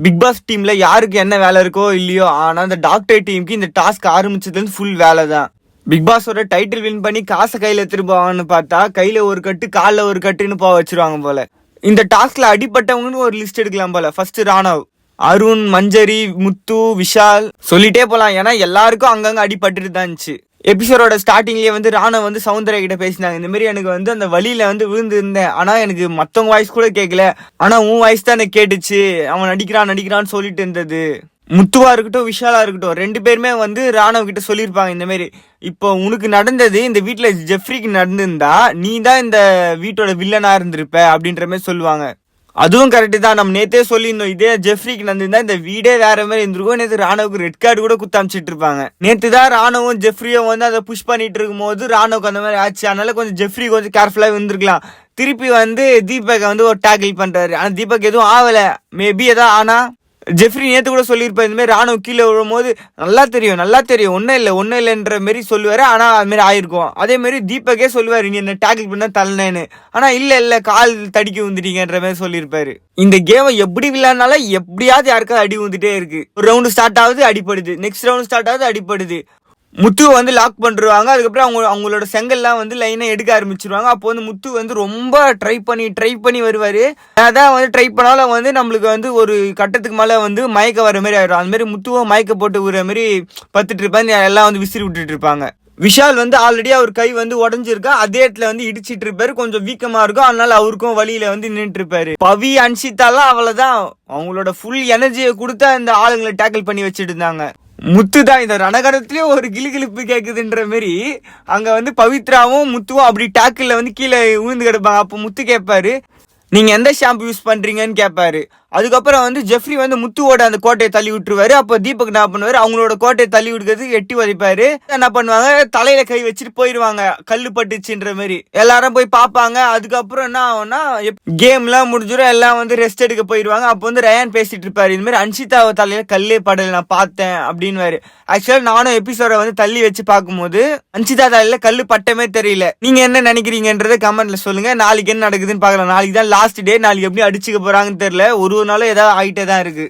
Big pass டீம்ல யாருக்கு என்ன வேலை இருக்கோ இல்லையோ, ஆனா அந்த டாக்டர் டீமுக்கு இந்த டாஸ்க் ஆரம்பிச்சதுல இருந்து ஃபுல் வேலை தான். பிக் பாஸோட டைட்டில் வின் பண்ணி காசை கையில எடுத்துட்டு போவான்னு பார்த்தா கையில ஒரு கட்டு கால்ல ஒரு கட்டுன்னு போக வச்சிருவாங்க போல. இந்த டாஸ்க்ல அடிப்பட்டவங்கன்னு ஒரு லிஸ்ட் எடுக்கலாம் போல. ஃபர்ஸ்ட் ராணவ், அருண், மஞ்சரி, முத்து, விஷால் சொல்லிட்டே போலாம். ஏன்னா எல்லாருக்கும் அங்கங்க அடிபட்டுட்டு தான் இருந்துச்சு. எபிசோடோட ஸ்டார்டிங்லயே வந்து ராணவ் வந்து சௌந்தர்யா கிட்ட பேசினாங்க. இந்த மாதிரி எனக்கு வந்து அந்த வழியில வந்து விழுந்து இருந்தேன், ஆனா எனக்கு மத்தவங்க வாய்ஸ் கூட கேட்கல, ஆனா உன் வாய்ஸ் தான் எனக்கு கேட்டுச்சு, அவன் நடிக்கிறான்னு சொல்லிட்டு இருந்தது. முத்துவா இருக்கட்டும் விஷாலா இருக்கட்டும், ரெண்டு பேருமே வந்து ராணவ் கிட்ட சொல்லியிருப்பாங்க இந்த மாதிரி, இப்போ உனக்கு நடந்தது இந்த வீட்டுல ஜெஃப்ரிக்கு நடந்திருந்தா நீ தான் இந்த வீட்டோட வில்லனா இருந்திருப்ப அப்படின்ற மாதிரி சொல்லுவாங்க. அதுவும் கரெக்டு தான். நம்ம நேத்தே சொல்லியிருந்தோம், இதே ஜெஃப்ரிக்கு நடந்திருந்தா இந்த வீடே வேற மாதிரி இருந்திருக்கும். நேற்று ராணுவுக்கு ரெட் கார்டு கூட குத்தாமிச்சிட்டு இருப்பாங்க. நேற்று தான் ராணுவும் ஜெஃப்ரியும் வந்து அதை புஷ் பண்ணிட்டு இருக்கும் போது ராணுவுக்கு அந்த மாதிரி ஆச்சு. அதனால கொஞ்சம் ஜெஃப்ரி கொஞ்சம் கேர்ஃபுல்லா இருந்திருக்கலாம். திருப்பி வந்து தீபக் வந்து ஒரு டேக்கிள் பண்றாரு, ஆனா தீபக் எதுவும் ஆகல. மேபி ஏதாவது ஆனா ஜெஃப்ரி நேற்று கூட சொல்லியிருப்பாரு, இந்த மாதிரி ராணுவ கீழே விழும்போது நல்லா தெரியும் ஒன்றும் இல்லைன்ற மாரி சொல்லுவாரு. ஆனால் அது மாதிரி ஆயிருக்கும். அதே மாதிரி தீபக்கே சொல்லுவாரு, நீ என்ன டேக்கிள் பண்ண தள்ளனேன்னு. ஆனால் இல்லை கால் தடிக்க வந்துட்டீங்கன்ற மாதிரி சொல்லியிருப்பாரு. இந்த கேமை எப்படி விளையாடினாலும் எப்படியாவது யாருக்காவது அடி வந்துட்டே இருக்கு. ஒரு ரவுண்டு ஸ்டார்ட் ஆகுது அடிப்படுது, நெக்ஸ்ட் ரவுண்ட் ஸ்டார்ட் ஆகுது அடிப்படுது. முத்து வந்து லாக் பண்ணிருவாங்க. அதுக்கப்புறம் அவங்களோட செங்கல்லாம் வந்து லைனா எடுக்க ஆரம்பிச்சிருவாங்க. அப்போ வந்து முத்து வந்து ரொம்ப ட்ரை பண்ணி வருவாரு. அதான் வந்து ட்ரை பண்ணாலும் வந்து நம்மளுக்கு வந்து ஒரு கட்டத்துக்கு மேல வந்து மயக்க வர மாதிரி ஆயிடும். அந்த மாதிரி முத்துவும் மயக்க போட்டு விடுற மாதிரி பத்துட்டு இருப்பாங்க. எல்லாம் வந்து விசிறி விட்டுட்டு இருப்பாங்க. விஷால் வந்து ஆல்ரெடி அவர் கை வந்து உடஞ்சிருக்கா, அதே இடத்துல வந்து இடிச்சிட்டு இருப்பாரு. கொஞ்சம் வீக்கமா இருக்கும், அதனால அவருக்கும் வழியில வந்து நின்றுட்டு இருப்பாரு. பவி, அன்ஷிதாலாம் அவ்வளவுதான், அவங்களோட ஃபுல் எனர்ஜியை கொடுத்து அந்த ஆளுங்களை டேக்கிள் பண்ணி வச்சுட்டு இருந்தாங்க. முத்து தான் இந்த ரணகரத்திலேயே ஒரு கிளிகிழிப்பு கேக்குதுன்ற மாதிரி அங்க வந்து பவித்ராவும் முத்துவும் அப்படி டேக்கிள்ல வந்து கீழே விழுந்து கிடப்பாங்க. அப்போ முத்து கேட்பாரு, நீங்க எந்த ஷாம்பு யூஸ் பண்றீங்கன்னு கேட்பாரு. அதுக்கப்புறம் வந்து ஜெஃப்ரி வந்து முத்துவோட அந்த கோட்டையை தள்ளி விட்டுருவாரு. அப்போ தீபக் என்ன பண்ணுவாரு, அவங்களோட கோட்டையை தள்ளி விடுறதுக்கு எட்டி உதைப்பாரு. என்ன பண்ணுவாங்க, தலையில கை வச்சுட்டு போயிருவாங்க, கல்லு பட்டுச்சுன்ற மாதிரி. எல்லாரும் போய் பார்ப்பாங்க. அதுக்கப்புறம் என்ன ஆகும்னா கேம்லாம் முடிஞ்சிடும், எல்லாம் வந்து ரெஸ்ட் எடுக்க போயிருவாங்க. அப்போ வந்து ரயான் பேசிட்டு இருப்பாரு, இந்த மாதிரி அன்ஷிதாவை தலையில கல்லே படல நான் பார்த்தேன் அப்படின்னு. ஆக்சுவலா நானும் எபிசோட வந்து தள்ளி வச்சு பார்க்கும்போது அன்ஷிதா தலையில கல்லு பட்டமே தெரியல. நீங்க என்ன நினைக்கிறீங்கன்றத கமெண்ட்ல சொல்லுங்க. நாளைக்கு என்ன நடக்குதுன்னு பார்க்கலாம். நாளைக்கு தான் லாஸ்ட் டே. நாளைக்கு எப்படி அடிச்சுக்க போறாங்கன்னு தெரியல. ஒரு நாளும் ஏதாவது ஆகிட்டே தான் இருக்கு.